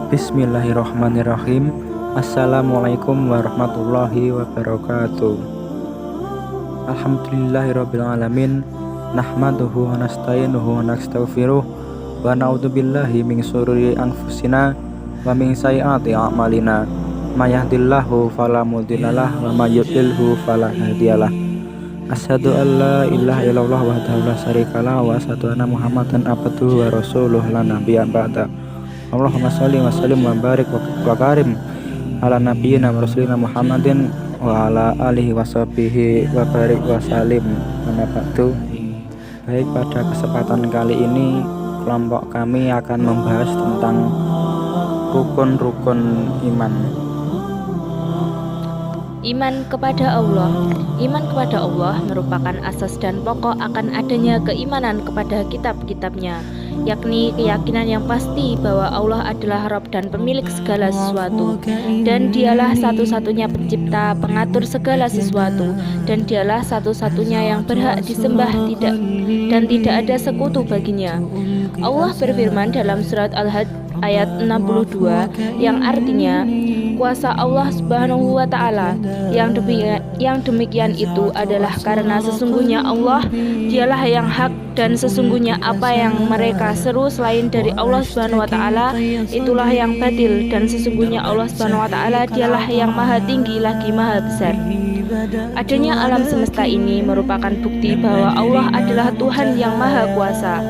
Bismillahirrahmanirrahim. Assalamualaikum warahmatullahi wabarakatuh. Alhamdulillahirrabbilalamin. Nahmaduhu wa nasta'inuhu wa nastaghfiruh wa na'udzubillahi min syururi anfusina wa min sayyiati a'malina. May yahdihillahu fala mudhillalah wa may yudlilhu fala hadiyalah. Asyhadu an la ilaha illallah wahdahu la syarikalah wa asyhadu anna Muhammadan abduhu wa rasuluh la nabiyya ba'da. Allahumma sholli wa sallim wa barik wa karim ala nabiyyina wa rasulina Muhammadin wa ala alihi wa sahbihi wa barik wa salim. Ba'du. Baik, pada kesempatan kali ini kelompok kami akan membahas tentang rukun-rukun iman. Iman kepada Allah. Iman kepada Allah merupakan asas dan pokok akan adanya keimanan kepada kitab-kitabnya, yakni keyakinan yang pasti bahwa Allah adalah Rabb dan pemilik segala sesuatu, dan dialah satu-satunya pencipta, pengatur segala sesuatu, dan dialah satu-satunya yang berhak disembah dan tidak ada sekutu baginya. Allah berfirman dalam surat Al-Hajj ayat 62 yang artinya kuasa Allah Subhanahu wa taala. Yang demikian itu adalah karena sesungguhnya Allah dialah yang hak, dan sesungguhnya apa yang mereka seru selain dari Allah Subhanahu wa taala itulah yang batil, dan sesungguhnya Allah Subhanahu wa taala dialah yang maha tinggi lagi maha besar. Adanya alam semesta ini merupakan bukti bahwa Allah adalah Tuhan yang maha kuasa,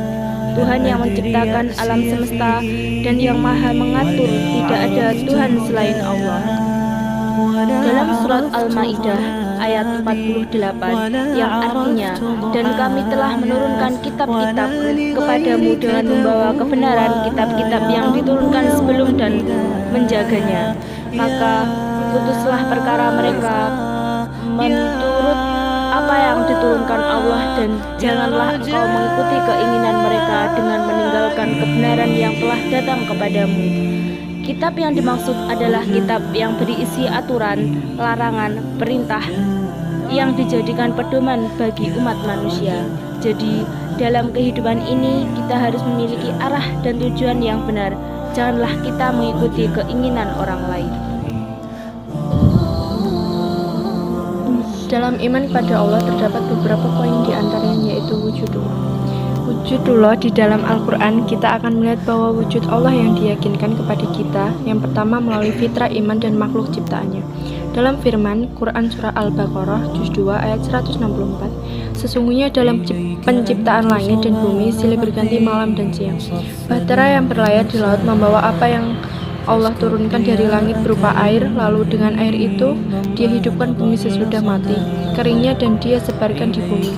Tuhan yang menciptakan alam semesta dan yang maha mengatur. Tidak ada Tuhan selain Allah. Dalam surat Al-Maidah ayat 48 yang artinya, dan kami telah menurunkan kitab-kitab kepadamu dengan membawa kebenaran kitab-kitab yang diturunkan sebelum dan menjaganya, maka putuslah perkara mereka menurut apa yang diturunkan Allah, dan janganlah engkau mengikuti keinginan mereka dengan meninggalkan kebenaran yang telah datang kepadamu. Kitab yang dimaksud adalah kitab yang berisi aturan, larangan, perintah yang dijadikan pedoman bagi umat manusia. Jadi dalam kehidupan ini kita harus memiliki arah dan tujuan yang benar. Janganlah kita mengikuti keinginan orang lain. Dalam iman kepada Allah terdapat beberapa poin, di antaranya yaitu wujudullah. Wujudullah di dalam Al-Quran kita akan melihat bahwa wujud Allah yang diyakinkan kepada kita yang pertama melalui fitrah iman dan makhluk ciptaannya. Dalam firman Quran Surah Al-Baqarah juz 2 ayat 164, sesungguhnya dalam penciptaan langit dan bumi silih berganti malam dan siang. Bahtera yang berlayar di laut membawa apa yang Allah turunkan dari langit berupa air, lalu dengan air itu dia hidupkan bumi sesudah mati keringnya dan dia sebarkan di bumi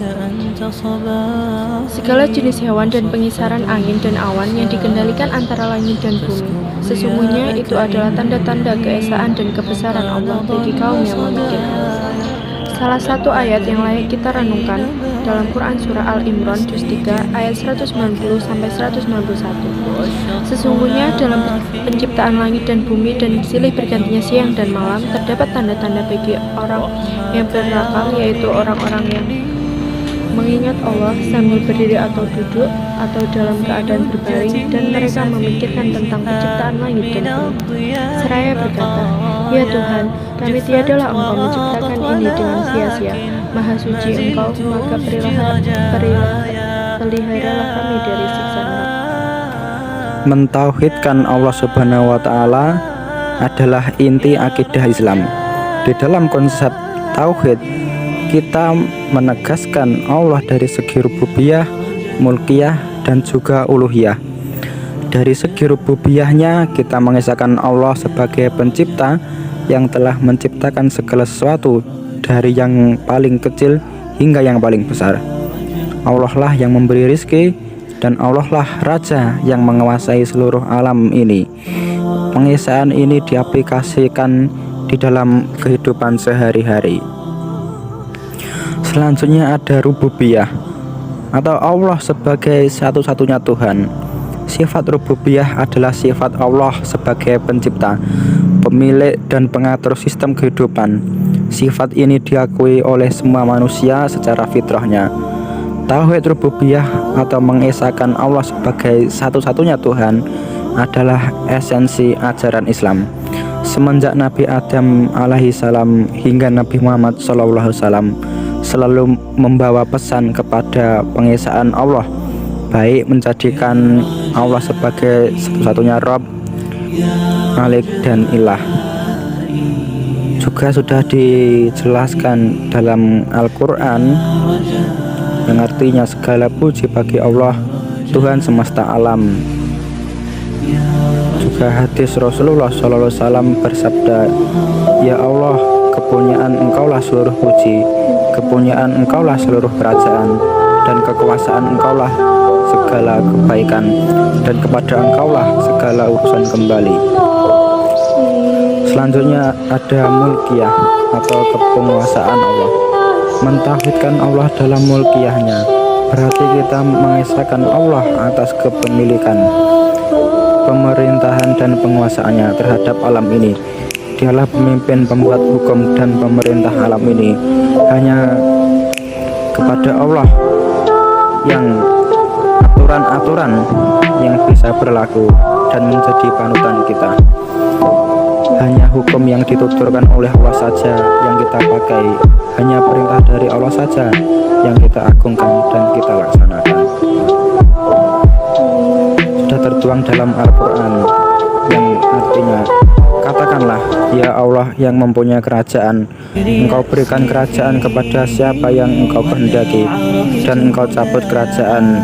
segala jenis hewan dan pengisaran angin dan awan yang dikendalikan antara langit dan bumi. Sesungguhnya itu adalah tanda-tanda keesaan dan kebesaran Allah bagi kaum yang memikirkan. Salah satu ayat yang layak kita renungkan dalam Quran Surah Al-Imran juz 3 ayat 190-191. Sesungguhnya dalam penciptaan langit dan bumi dan silih bergantinya siang dan malam terdapat tanda-tanda bagi orang yang berakal, yaitu orang-orang yang mengingat Allah sambil berdiri atau duduk atau dalam keadaan berbaring, dan mereka memikirkan tentang penciptaan langit dan bumi seraya berkata, ya Tuhan, kami tiadalah Engkau menciptakan ini dengan sia-sia. Maha suci Engkau, maka peliharalah kami dari siksa neraka. Mentauhidkan Allah Subhanahu wa taala adalah inti akidah Islam. Di dalam konsep tauhid, kita menegaskan Allah dari segi rububiyah, mulkiyah, dan juga uluhiyah. Dari segi rububiyahnya, kita mengesahkan Allah sebagai pencipta yang telah menciptakan segala sesuatu dari yang paling kecil hingga yang paling besar. Allah lah yang memberi rizki, dan Allah lah Raja yang menguasai seluruh alam ini. Pengesahan ini diaplikasikan di dalam kehidupan sehari-hari. Selanjutnya ada rububiyah atau Allah sebagai satu-satunya Tuhan. Sifat rububiyah adalah sifat Allah sebagai pencipta, pemilik dan pengatur sistem kehidupan. Sifat ini diakui oleh semua manusia secara fitrahnya. Tauhid rububiyah atau mengesahkan Allah sebagai satu-satunya Tuhan adalah esensi ajaran Islam. Semenjak Nabi Adam alaihi salam hingga Nabi Muhammad sallallahu alaihi wasallam selalu membawa pesan kepada pengesaan Allah, baik menjadikan Allah sebagai satu-satunya Rabb, Malik dan Ilah. Juga sudah dijelaskan dalam Al-Quran yang artinya segala puji bagi Allah, Tuhan semesta alam. Juga hadis Rasulullah SAW bersabda, "Ya Allah, kepunyaan Engkaulah seluruh puji, kepunyaan Engkaulah seluruh kerajaan, dan kekuasaan Engkaulah segala kebaikan, dan kepada Engkaulah segala urusan kembali." Selanjutnya ada mulkiyah atau kepenguasaan Allah. Mentauhidkan Allah dalam mulkiyahnya berarti kita mengesahkan Allah atas kepemilikan, pemerintahan dan penguasaannya terhadap alam ini. Dialah pemimpin, pembuat hukum dan pemerintah alam ini. Hanya kepada Allah yang aturan-aturan yang bisa berlaku dan menjadi panutan kita. Hanya hukum yang dituturkan oleh Allah saja yang kita pakai. Hanya perintah dari Allah saja yang kita agungkan dan kita laksanakan. Sudah tertuang dalam Al-Quran yang artinya, katakanlah, ya Allah yang mempunyai kerajaan, Engkau berikan kerajaan kepada siapa yang Engkau kehendaki, dan Engkau cabut kerajaan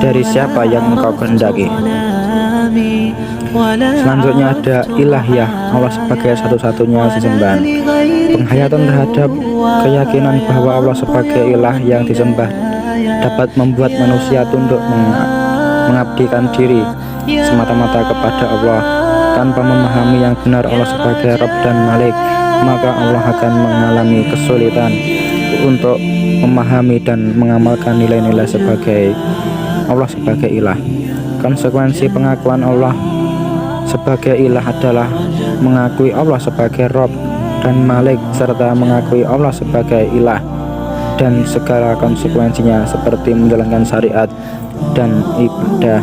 dari siapa yang Engkau kehendaki. Selanjutnya ada ilahiyah, Allah sebagai satu-satunya sesembahan. Penghayatan terhadap keyakinan bahwa Allah sebagai ilah yang disembah dapat membuat manusia tunduk mengabdikan diri semata-mata kepada Allah tanpa memahami yang benar Allah sebagai Rabb dan Malik. Maka Allah akan mengalami kesulitan untuk memahami dan mengamalkan nilai-nilai sebagai Allah sebagai ilah. Konsekuensi pengakuan Allah sebagai ilah adalah mengakui Allah sebagai Rabb dan Malik serta mengakui Allah sebagai ilah dan segala konsekuensinya seperti menjalankan syariat dan ibadah.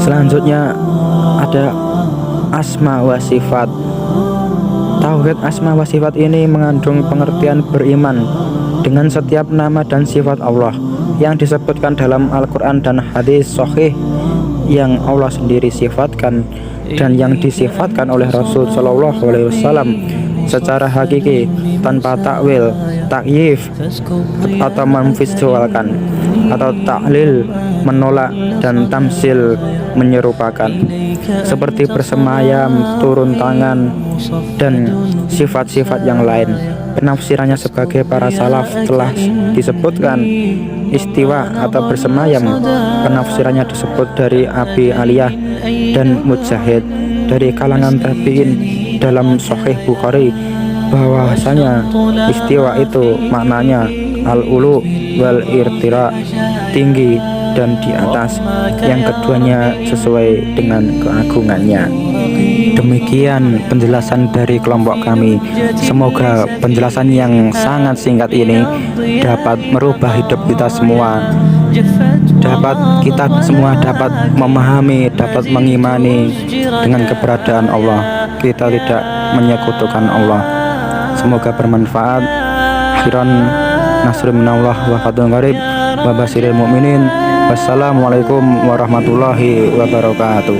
Selanjutnya ada asma wa sifat. Tauhid asma wa sifat ini mengandung pengertian beriman dengan setiap nama dan sifat Allah yang disebutkan dalam Al-Quran dan hadis sahih yang Allah sendiri sifatkan dan yang disifatkan oleh Rasul Shallallahu Alaihi Wasallam secara hakiki tanpa takwil, takyif atau memvisualkan, atau taklil menolak dan tamsil menyerupakan, seperti bersemayam, turun tangan dan sifat-sifat yang lain. Penafsirannya sebagai para salaf telah disebutkan. Istiwa atau bersemayam, penafsirannya disebut dari Abi Aliyah dan Mujahid dari kalangan tabi'in dalam Sahih Bukhari bahwasanya istiwa itu maknanya al-ulu wal irtira, tinggi dan di atas, yang keduanya sesuai dengan keagungannya. Demikian penjelasan dari kelompok kami. Semoga penjelasan yang sangat singkat ini dapat merubah hidup kita semua, kita semua dapat memahami, dapat mengimani dengan keberadaan Allah. Kita tidak menyekutukan Allah. Semoga bermanfaat. Akhiran, nasrun minallah wa fadlun qarib wa basyiril mu'minin. Wassalamualaikum warahmatullahi wabarakatuh.